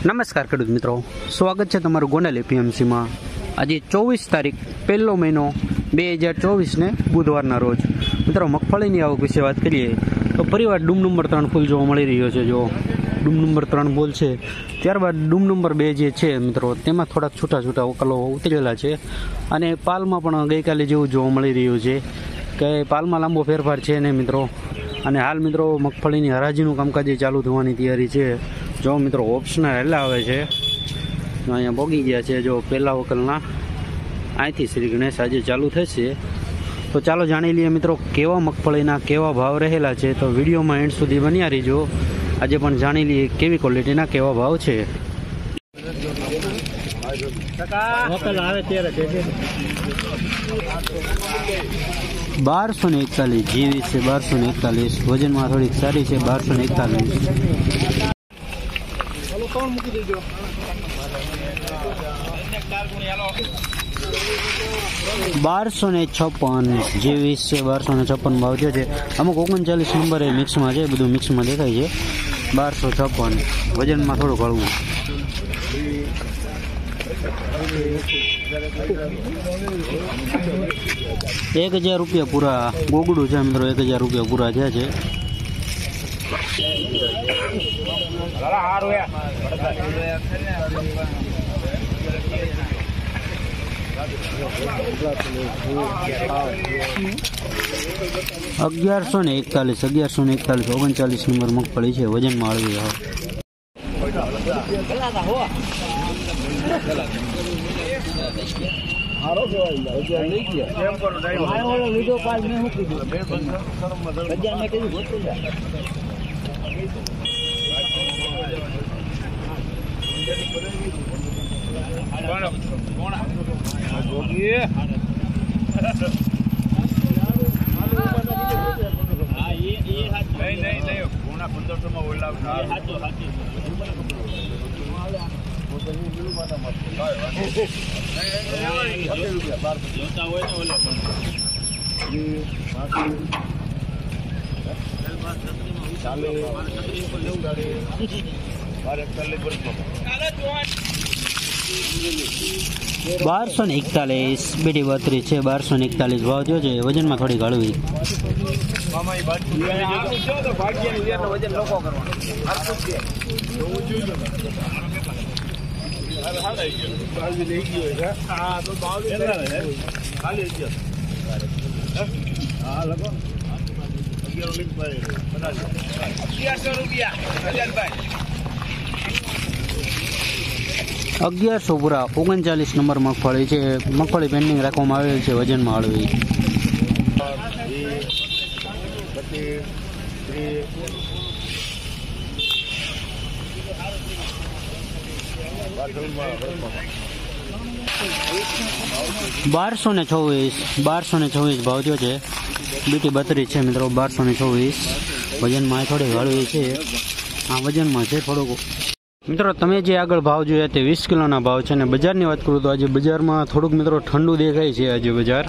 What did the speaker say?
નમસ્કાર ખેડૂત મિત્રો, સ્વાગત છે તમારું ગોંડલ એપીએમસીમાં। આજે 24 તારીખ પહેલો મહિનો 2024 બુધવારના રોજ મિત્રો મગફળીની આવક વિશે વાત કરીએ તો ફરીવાર ડૂમ નંબર 3 ફૂલ જોવા મળી રહ્યો છે। જો ડૂમ નંબર 3 ફૂલ છે, ત્યારબાદ ડૂમ નંબર 2 જે છે મિત્રો તેમાં થોડાક છૂટા છૂટા વકલો ઉતરેલા છે અને પાલમાં પણ ગઈકાલે જેવું જોવા મળી રહ્યું છે કે પાલમાં લાંબો ફેરફાર છે ને મિત્રો। અને હાલ મિત્રો મગફળીની હરાજીનું કામકાજ ચાલુ થવાની તૈયારી છે। જો મિત્રો ઓપ્શનલ હેલા આવે છે, અહીંયા પોગી ગયા છે। જો પહેલા વકલના અહીંથી શ્રી ગણેશ આજે ચાલુ થશે, તો ચાલો જાણી લઈએ મિત્રો કેવા મગફળીના કેવા ભાવ રહેલા છે। તો વિડીયોમાં એન્ડ સુધી બન્યા રહીજો। આજે પણ જાણી લઈએ કેવી ક્વોલિટીના કેવા ભાવ છે। વકલ આવે ત્યારે 1241 જીવી છે, 1241 વજનમાં થોડીક સારી છે, 1241। 1256 જેવી છે, 1256 ભાવ થયો છે। અમુક 39 નંબરે મિક્સમાં છે, બધું મિક્સમાં દેખાય છે। 1256 વજનમાં થોડું હળવું। 1000 રૂપિયા પૂરા ગોગડું છે મિત્રો, 1000 રૂપિયા પૂરા થયા છે। અગિયારસો ને 41 39 નંબર મગફળી છે, વજનમાં હળવી આવે। બારસો ને 41 બેટી 32 છે, 1241 ભાવ થયો છે, વજનમાં થોડી હળવી। ₹1100 પૂરા 39 નંબર મગફળી છે, મગફળી પેન્ડિંગ રાખવામાં આવેલ છે, વજનમાં હળવી। ₹1226 ભાવ થયો છે, બીટી 32 છે મિત્રો, 1226 વજનમાં થોડી હળવી છે। આ વજનમાં છે થોડુંક મિત્રો। તમે જે આગળ ભાવ જોયા તે 20 કિલોના ભાવ છે, અને બજારની વાત કરું તો આજે બજારમાં થોડુંક મિત્રો ઠંડુ દેખાય છે આજે બજાર।